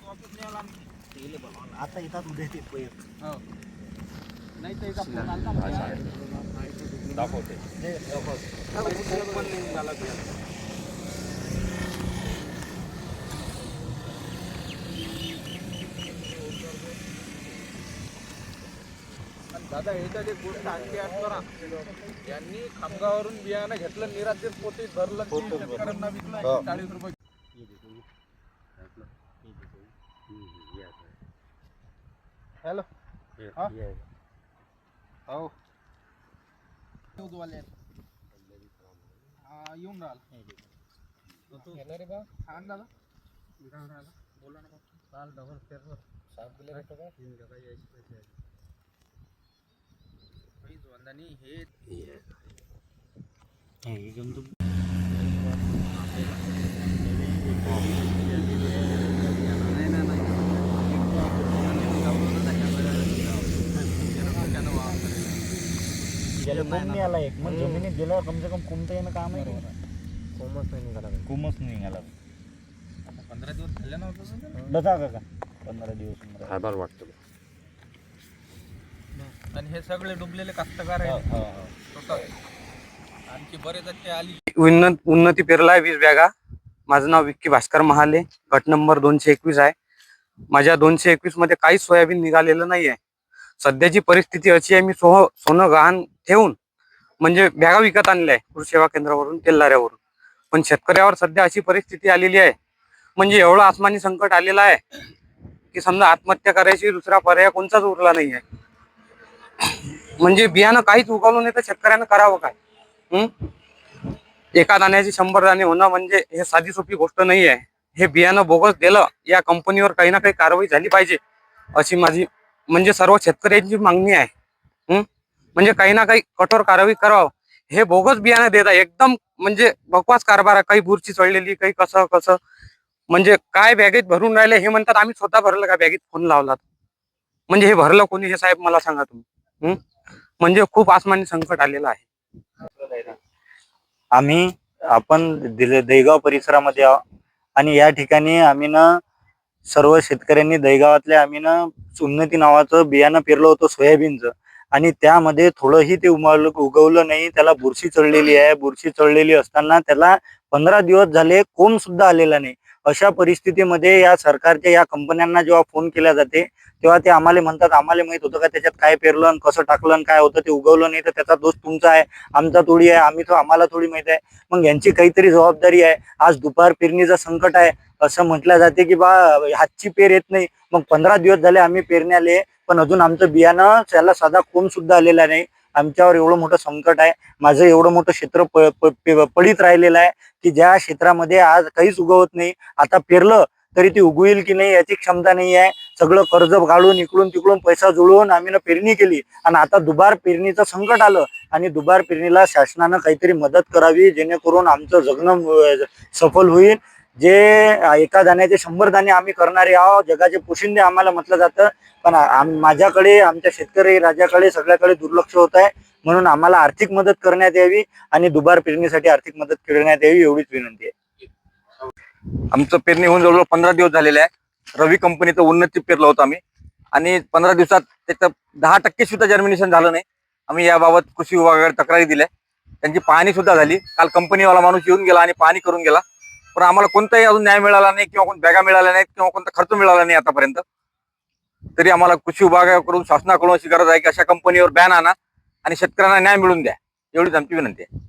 आता येतात उद्या ते नाही तर दाखवते दादा याच्यात एक गोष्ट आणखी असतो ना, यांनी खामगावरून बियाणं घेतलं, निरातेच पोते भरलं, शेतकऱ्यांना विकलं 40 रुपये. हॅलो हो येऊन राहिला रे बा. सांग दादा बोला ना. काल डबल पेपर साफ दिले रे का काहीच वांदा नाही. हे एकदम तो नाही आला एक मग जमिनीत गेल्यावर कम से कम कुमता येणं काम आहे. कोमच नाही निघाला. कोमच नाही निघाला. 15 दिवस झाले नव्हतं बघा का 15 दिवस आभार वाटतो. आणि हे सगळे डुबलेले कास्तकार आहे. आणखी बरेच ते आली. उन्नती पेरला आहे 20 बॅगा. माझं नाव विक्की भास्कर महाले, गट नंबर 221 आहे. माझ्या 221 मध्ये काहीच सोयाबीन निघालेलं नाही आहे. सध्याची परिस्थिती अशी आहे, मी सोनं गहाण ठेवून म्हणजे बॅगा विकत आणल्या आहे कृषी सेवा केंद्रावरून, तेलाऱ्यावरून. पण शेतकऱ्यावर सध्या अशी परिस्थिती आलेली आहे, म्हणजे एवढं आसमानी संकट आलेलं आहे की समजा आत्महत्या करायची दुसरा पर्याय कोणताच उरला नाही आहे. म्हणजे बियाणं काहीच उगवलं नाही तर शेतकऱ्यानं करावं काय? एका दाण्याची 100 दाणे होणं म्हणजे हे साधी सोपी गोष्ट नाही आहे. हे बियाणं बोगस दिलं, या कंपनीवर काही ना काही कारवाई झाली पाहिजे अशी माझी म्हणजे सर्व शेतकऱ्यांची मागणी आहे. म्हणजे काही ना काही कठोर कारवाई करावं. हे बोगस बियाणं देतात, एकदम म्हणजे बकवास कारभार आहे. काही बुरची चढलेली, काही कसं म्हणजे काय बॅगेत भरून राहिले हे म्हणतात. आम्ही स्वतः भरलं का बॅगेत फोन लावला? म्हणजे हे भरलं कोणी हे साहेब मला सांगा तुम्ही. म्हणजे खूप आसमानी संकट आलेलं आहे. आपण दहीगाव परिसरामध्ये आहोत आणि या ठिकाणी आम्ही ना सर्व शेतकऱ्यांनी दहीगावातल्या आम्ही ना उन्नती नावाचं बियाणं पेरलं होतं सोयाबीनचं, आणि त्यामध्ये थोडंही ते उगवलं नाही. त्याला बुरशी चढलेली आहे. बुरशी चढलेली असताना त्याला 15 दिवस झाले, कोंब सुद्धा आलेला नाही. अशा परिस्थितीमध्ये या सरकारच्या या कंपन्यांना जेव्हा फोन केला जाते तेव्हा ते आम्हाला म्हणतात, आम्हाला माहित होतं का त्याच्यात काय पेरलं आणि कसं टाकलं आणि काय होतं, ते उगवलं नाही तर त्याचा दोष तुमचा आहे, आमचा थोडी आहे, आम्हाला थोडी माहित आहे. मग यांची काहीतरी जबाबदारी आहे. आज दुपार पेरणीचं संकट आहे असं म्हटलं जाते की बा हातची पेर येत नाही. मग 15 दिवस झाले आम्ही पेरण्याले, पण अजून आमचं बियाणं त्याला साधा कोंब सुद्धा आलेला नाही. आमच्यावर एवढं मोठं संकट आहे. माझं एवढं मोठं क्षेत्र पडीत राहिलेलं आहे की ज्या क्षेत्रामध्ये आज काहीच उगवत नाही. आता पेरलं तरी ती उगवेल की नाही याची क्षमता नाही आहे. सगळं कर्ज काढून इकडून तिकडून पैसा जुळवून आम्ही पेरणी केली, आणि आता दुबार पेरणीचं संकट आलं. आणि दुबार पेरणीला शासनानं काहीतरी मदत करावी जेणेकरून आमचं जगणं सफल होईल. जे एका दाण्याचे 100 दाणे आम्ही करणारे आहोत, जगाचे पोशिंदे आम्हाला म्हटलं जातं, पण माझ्याकडे, आमच्या शेतकरी राजाकडे सगळ्याकडे दुर्लक्ष होत आहे. म्हणून आम्हाला आर्थिक मदत करण्यात यावी आणि दुबार पेरणीसाठी आर्थिक मदत करण्यात यावी एवढीच विनंती आहे. आमचं पेरणी होऊन जवळजवळ 15 दिवस झालेले आहे. रवी कंपनीचं उन्नती पेरलं होतं आम्ही, आणि 15 दिवसात त्याचं 10% सुद्धा जर्मिनेशन झालं नाही. आम्ही याबाबत कृषी विभागाकडे तक्रारी दिल्या, त्यांची पाहणी सुद्धा झाली. काल कंपनीवाला माणूस येऊन गेला आणि पाहणी करून गेला, पण आम्हाला कोणताही अजून न्याय मिळाला नाही, किंवा कोणत्या बॅगा मिळाल्या नाहीत, किंवा कोणता खर्च मिळाला नाही आतापर्यंत. तरी आम्हाला कृषी विभागाकडून, शासनाकडून अशी गरज आहे की अशा कंपनीवर बॅन आणा आणि शेतकऱ्यांना न्याय मिळवून द्या, एवढीच आमची विनंती आहे.